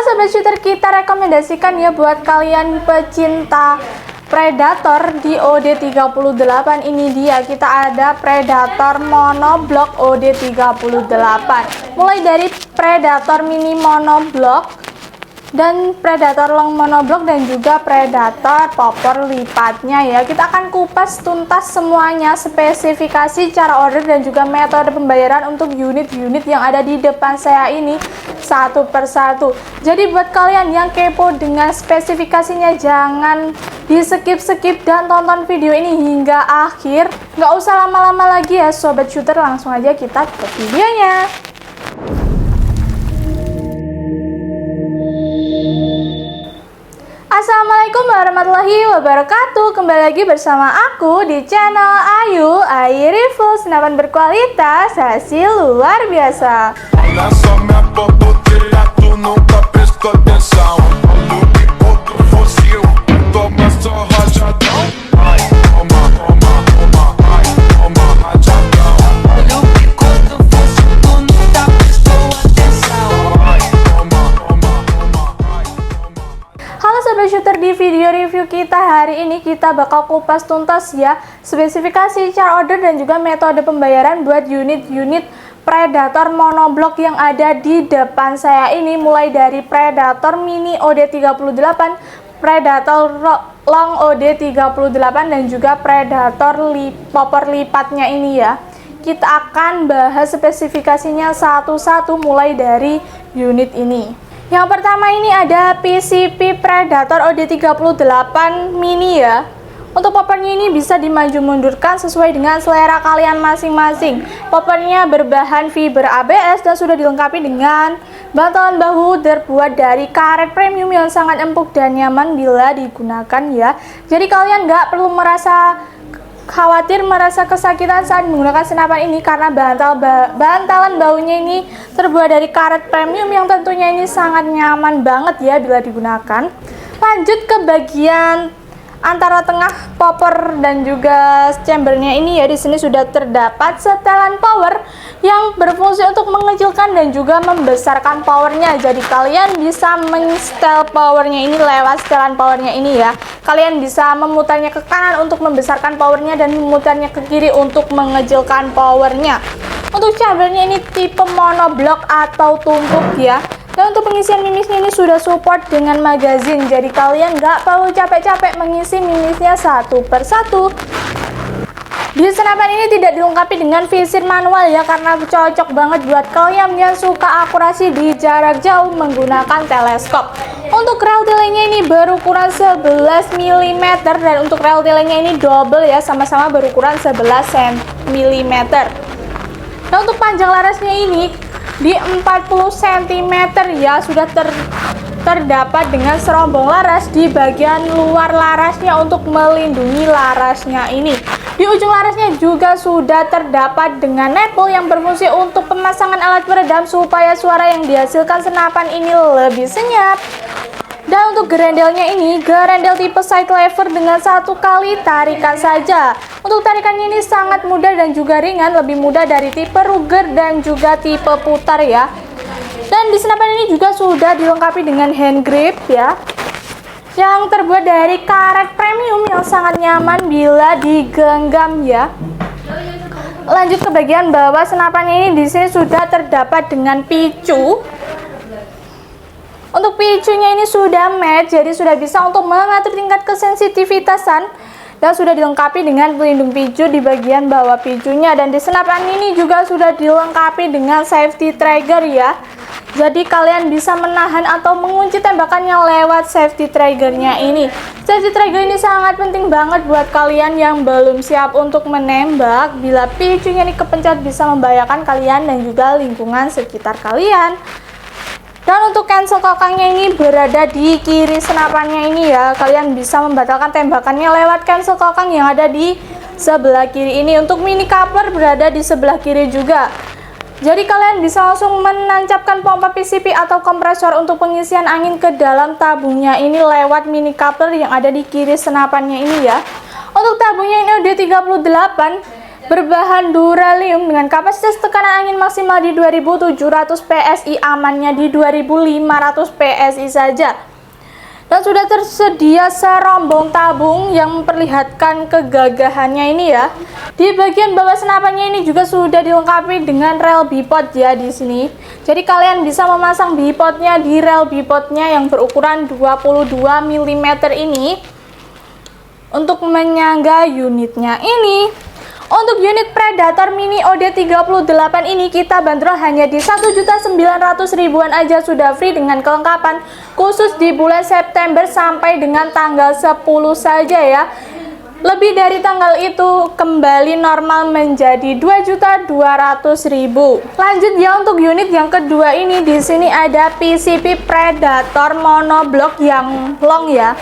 Sobat Shooter, kita rekomendasikan ya buat kalian pecinta Predator di OD38. Ini dia, kita ada Predator monoblock OD38. Mulai dari Predator mini monoblock dan Predator long monoblock dan juga Predator popor lipatnya ya. Kita akan kupas tuntas semuanya, spesifikasi, cara order dan juga metode pembayaran untuk unit-unit yang ada di depan saya ini satu persatu. Jadi buat kalian yang kepo dengan spesifikasinya, jangan di skip dan tonton video ini hingga akhir. Nggak usah lama-lama lagi ya Sobat Shooter, langsung aja kita ke videonya. Assalamualaikum warahmatullahi wabarakatuh. Kembali lagi bersama aku di channel Ayu Review, senapan berkualitas hasil luar biasa. Shooter, di video review kita hari ini kita bakal kupas tuntas ya spesifikasi, cara order dan juga metode pembayaran buat unit-unit Predator monoblock yang ada di depan saya ini, mulai dari Predator mini OD38, Predator long OD38 dan juga Predator popor lipatnya ini ya. Kita akan bahas spesifikasinya satu-satu mulai dari unit ini. Yang pertama ini ada PCP Predator OD38 mini ya. Untuk poppernya ini bisa dimaju mundurkan sesuai dengan selera kalian masing-masing. Poppernya berbahan fiber ABS dan sudah dilengkapi dengan bantalan bahu terbuat dari karet premium yang sangat empuk dan nyaman bila digunakan ya. Jadi kalian nggak perlu merasa khawatir, merasa kesakitan saat menggunakan senapan ini karena bantalan baunya ini terbuat dari karet premium yang tentunya ini sangat nyaman banget ya bila digunakan. Lanjut ke bagian antara tengah popper dan juga chambernya ini ya. Di sini sudah terdapat setelan power yang berfungsi untuk mengecilkan dan juga membesarkan powernya. Jadi kalian bisa men-setel powernya ini lewat setelan powernya ini ya. Kalian bisa memutarnya ke kanan untuk membesarkan powernya dan memutarnya ke kiri untuk mengecilkan powernya. Untuk chambernya ini tipe monoblock atau tumpuk ya. Dan untuk pengisian mimisnya ini sudah support dengan magazine, jadi kalian nggak perlu capek-capek mengisi mimisnya satu persatu. Di senapan ini tidak dilengkapi dengan visir manual ya, karena cocok banget buat kalian yang suka akurasi di jarak jauh menggunakan teleskop. Untuk rel tilenya ini berukuran 11 mm dan untuk rel tilenya ini double ya, sama-sama berukuran 11 mm. Dan untuk panjang larasnya ini di 40 cm ya, sudah terdapat dengan serombong laras di bagian luar larasnya untuk melindungi larasnya ini. Di ujung larasnya juga sudah terdapat dengan nipple yang berfungsi untuk pemasangan alat peredam supaya suara yang dihasilkan senapan ini lebih senyap. Dan untuk gerendelnya ini, gerendel tipe side lever dengan satu kali tarikan saja. Untuk tarikannya ini sangat mudah dan juga ringan, lebih mudah dari tipe Ruger dan juga tipe putar ya. Dan di senapan ini juga sudah dilengkapi dengan hand grip ya, yang terbuat dari karet premium yang sangat nyaman bila digenggam ya. Lanjut ke bagian bawah senapannya ini, di sini sudah terdapat dengan picu. Untuk picunya ini sudah match, jadi sudah bisa untuk mengatur tingkat kesensitivitasan dan sudah dilengkapi dengan pelindung picu di bagian bawah picunya. Dan di senapan ini juga sudah dilengkapi dengan safety trigger ya. Jadi kalian bisa menahan atau mengunci tembakannya lewat safety triggernya ini. Safety trigger ini sangat penting banget buat kalian yang belum siap untuk menembak. Bila picunya ini kepencet bisa membahayakan kalian dan juga lingkungan sekitar kalian. Dan untuk cancel kokangnya ini berada di kiri senapannya ini ya. Kalian bisa membatalkan tembakannya lewat cancel kokang yang ada di sebelah kiri ini. Untuk mini coupler berada di sebelah kiri juga. Jadi kalian bisa langsung menancapkan pompa PCP atau kompresor untuk pengisian angin ke dalam tabungnya ini lewat mini coupler yang ada di kiri senapannya ini ya. Untuk tabungnya ini udah 38 berbahan duralium dengan kapasitas tekanan angin maksimal di 2700 PSI, amannya di 2500 PSI saja. Dan sudah tersedia serombong tabung yang memperlihatkan kegagahannya ini ya. Di bagian bawah senapannya ini juga sudah dilengkapi dengan rel bipod ya di sini. Jadi kalian bisa memasang bipodnya di rel bipodnya yang berukuran 22 mm ini untuk menyangga unitnya ini. Untuk unit Predator Mini OD38 ini kita bandrol hanya di 1.900.000-an aja, sudah free dengan kelengkapan khusus di bulan September sampai dengan tanggal 10 saja ya. Lebih dari tanggal itu kembali normal menjadi 2.200.000. Lanjut ya, untuk unit yang kedua ini di sini ada PCP Predator monoblock yang long ya.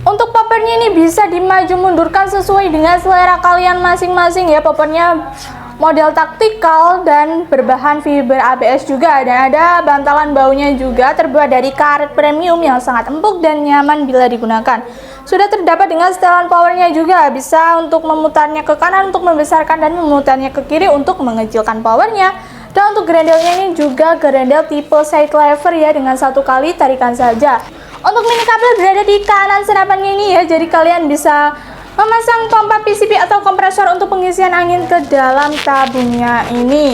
Untuk poppernya ini bisa dimaju mundurkan sesuai dengan selera kalian masing-masing ya. Poppernya model taktikal dan berbahan fiber ABS juga, dan ada bantalan baunya juga terbuat dari karet premium yang sangat empuk dan nyaman bila digunakan. Sudah terdapat dengan setelan powernya juga, bisa untuk memutarnya ke kanan untuk membesarkan dan memutarnya ke kiri untuk mengecilkan powernya. Dan untuk gerendelnya ini juga gerendel tipe side lever ya, dengan satu kali tarikan saja. Untuk mini kabel berada di kanan senapannya ini ya, jadi kalian bisa memasang pompa PCP atau kompresor untuk pengisian angin ke dalam tabungnya ini.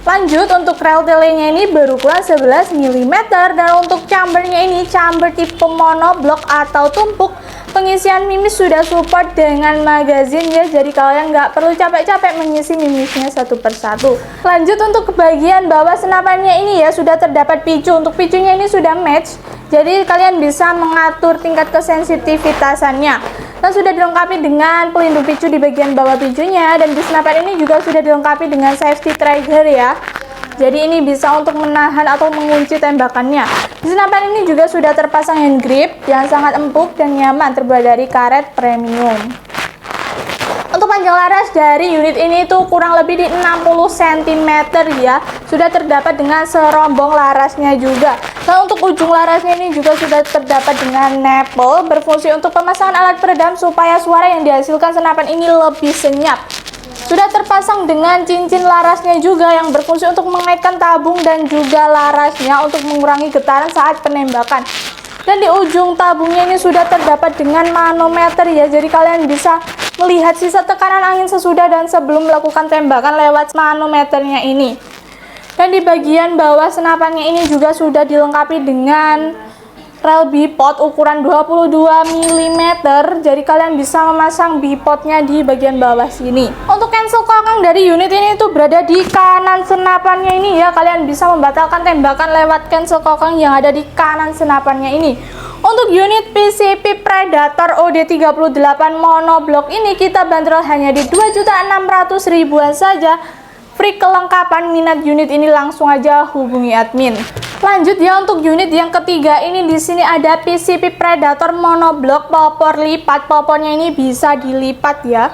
Lanjut, untuk rel telenya ini berukuran 11 mm, dan untuk chambernya ini chamber tipe monoblock atau tumpuk. Pengisian mimis sudah support dengan magazin ya, jadi kalian nggak perlu capek-capek mengisi mimisnya satu persatu. Lanjut, untuk bagian bawah senapannya ini ya sudah terdapat picu. Untuk picunya ini sudah match, jadi kalian bisa mengatur tingkat kesensitivitasannya. Dan sudah dilengkapi dengan pelindung picu di bagian bawah picunya, dan di senapan ini juga sudah dilengkapi dengan safety trigger ya. Jadi ini bisa untuk menahan atau mengunci tembakannya. Di senapan ini juga sudah terpasang hand grip yang sangat empuk dan nyaman, terbuat dari karet premium. Untuk panjang laras dari unit ini itu kurang lebih di 60 cm ya. Sudah terdapat dengan serombong larasnya juga. Dan untuk ujung larasnya ini juga sudah terdapat dengan nipple, berfungsi untuk pemasangan alat peredam supaya suara yang dihasilkan senapan ini lebih senyap. Sudah terpasang dengan cincin larasnya juga yang berfungsi untuk mengaitkan tabung dan juga larasnya untuk mengurangi getaran saat penembakan. Dan di ujung tabungnya ini sudah terdapat dengan manometer ya, jadi kalian bisa melihat sisa tekanan angin sesudah dan sebelum melakukan tembakan lewat manometernya ini. Dan di bagian bawah senapannya ini juga sudah dilengkapi dengan rel bipod ukuran 22 mm, jadi kalian bisa memasang bipodnya di bagian bawah sini. Untuk cancel kokang dari unit ini itu berada di kanan senapannya ini ya, kalian bisa membatalkan tembakan lewat cancel kokang yang ada di kanan senapannya ini. Untuk unit PCP Predator OD38 monoblock ini kita bandrol hanya di 2.600.000-an saja. Free kelengkapan. Minat unit ini langsung aja hubungi admin. Lanjut ya, untuk unit yang ketiga ini di sini ada PCP Predator monoblock popor lipat. Popornya ini bisa dilipat ya.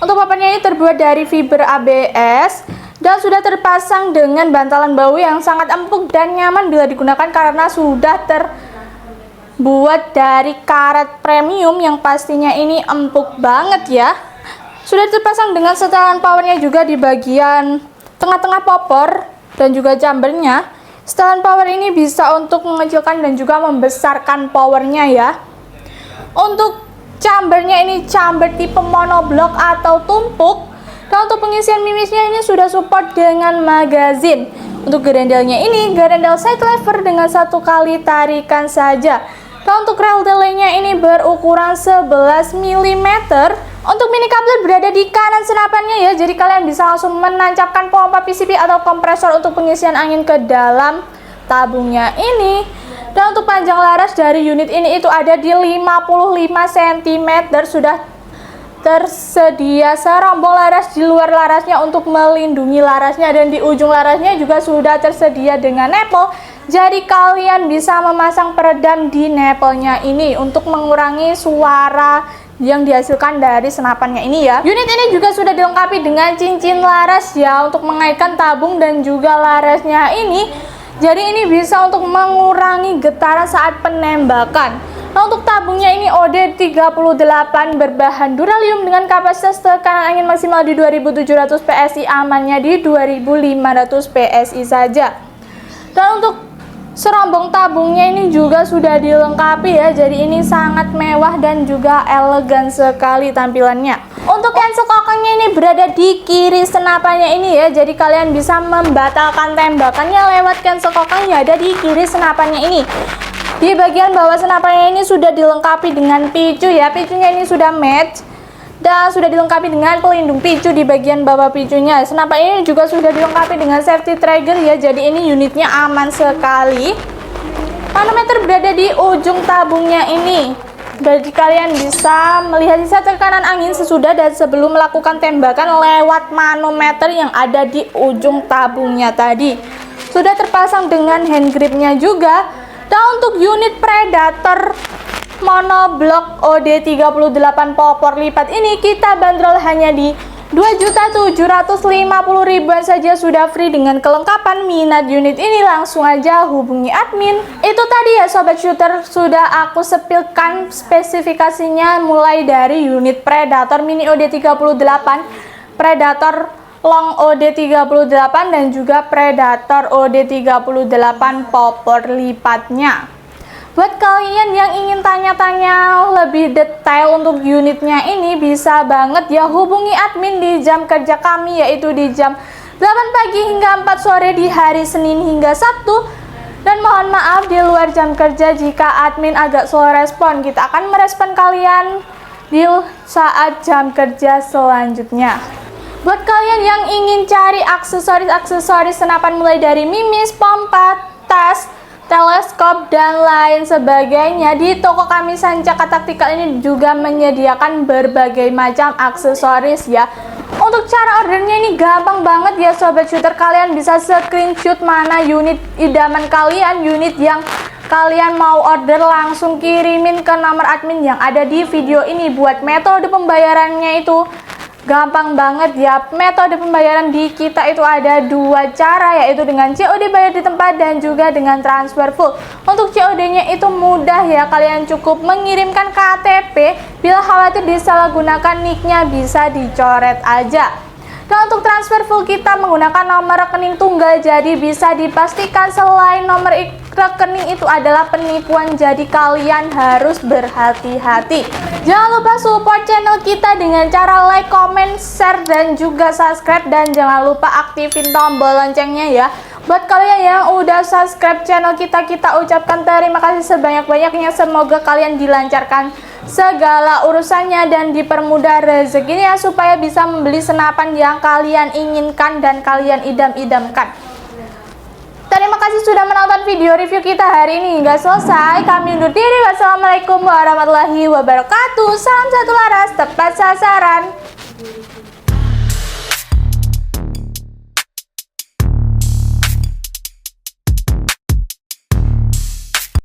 Untuk popornya ini terbuat dari fiber ABS dan sudah terpasang dengan bantalan bau yang sangat empuk dan nyaman bila digunakan karena sudah terbuat dari karet premium yang pastinya ini empuk banget ya. Sudah terpasang dengan setelan powernya juga di bagian tengah-tengah popor dan juga chambernya. Setelan power ini bisa untuk mengecilkan dan juga membesarkan powernya ya. Untuk chambernya ini chamber tipe monoblock atau tumpuk. Dan untuk pengisian mimisnya ini sudah support dengan magazin. Untuk gerendelnya ini gerendel side lever dengan satu kali tarikan saja. Dan untuk rel telenya ini berukuran 11 mm. Untuk mini coupler berada di kanan senapannya ya, jadi kalian bisa langsung menancapkan pompa PCP atau kompresor untuk pengisian angin ke dalam tabungnya ini. Dan untuk panjang laras dari unit ini itu ada di 55 cm. Sudah tersedia serombong laras di luar larasnya untuk melindungi larasnya, dan di ujung larasnya juga sudah tersedia dengan nipple. Jadi kalian bisa memasang peredam di nipple-nya ini untuk mengurangi suara yang dihasilkan dari senapannya ini ya. Unit ini juga sudah dilengkapi dengan cincin laras ya untuk mengaitkan tabung dan juga larasnya ini. Jadi ini bisa untuk mengurangi getaran saat penembakan. Nah, untuk tabungnya ini OD38 berbahan duralium dengan kapasitas tekanan angin maksimal di 2700 PSI, amannya di 2500 PSI saja. Dan untuk serombong tabungnya ini juga sudah dilengkapi ya, jadi ini sangat mewah dan juga elegan sekali tampilannya. Untuk cancel kokangnya ini berada di kiri senapannya ini ya, jadi kalian bisa membatalkan tembakannya lewat cancel kokangnya ada di kiri senapannya ini. Di bagian bawah senapannya ini sudah dilengkapi dengan picu ya, picunya ini sudah match dan sudah dilengkapi dengan pelindung picu di bagian bawah picunya. Senapan ini juga sudah dilengkapi dengan safety trigger ya, jadi ini unitnya aman sekali. Manometer berada di ujung tabungnya ini, jadi kalian bisa melihat sisa tekanan angin sesudah dan sebelum melakukan tembakan lewat manometer yang ada di ujung tabungnya tadi. Sudah terpasang dengan hand gripnya juga. Dan untuk unit Predator monoblok OD38 popor lipat ini kita bandrol hanya di 2.750.000-an saja, sudah free dengan kelengkapan. Minat unit ini langsung aja hubungi admin. Itu tadi ya sobat shooter, sudah aku sepilkan spesifikasinya mulai dari unit Predator mini OD38, Predator long OD38 dan juga Predator OD38 popor lipatnya. Buat kalian yang ingin tanya-tanya lebih detail untuk unitnya ini, bisa banget ya hubungi admin di jam kerja kami, yaitu di jam 8 pagi hingga 4 sore di hari Senin hingga Sabtu. Dan mohon maaf di luar jam kerja jika admin agak slow respon, kita akan merespon kalian di saat jam kerja selanjutnya. Buat kalian yang ingin cari aksesoris senapan mulai dari mimis, pompa, tas, teleskop, dan lain sebagainya, di toko kami Sancaka Taktikal ini juga menyediakan berbagai macam aksesoris ya. Untuk cara ordernya ini gampang banget ya sobat shooter, kalian bisa screenshot mana unit idaman kalian, unit yang kalian mau order, langsung kirimin ke nomor admin yang ada di video ini. Buat metode pembayarannya itu gampang banget ya. Metode pembayaran di kita itu ada dua cara, yaitu dengan COD bayar di tempat dan juga dengan transfer full. Untuk COD-nya itu mudah ya, kalian cukup mengirimkan KTP. Bila khawatir disalahgunakan nicknya bisa dicoret aja. Dan untuk transfer full kita menggunakan nomor rekening tunggal, jadi bisa dipastikan selain nomor rekening itu adalah penipuan, jadi kalian harus berhati-hati. Jangan lupa support channel kita dengan cara like, comment, share, dan juga subscribe. Dan jangan lupa aktifin tombol loncengnya ya. Buat kalian yang udah subscribe channel kita, kita ucapkan terima kasih sebanyak-banyaknya. Semoga kalian dilancarkan segala urusannya dan dipermudah rezekinya supaya bisa membeli senapan yang kalian inginkan dan kalian idam-idamkan. Terima kasih sudah menonton video review kita hari ini hingga selesai. Kami undur diri. Wassalamualaikum warahmatullahi wabarakatuh. Salam satu laras, tepat sasaran.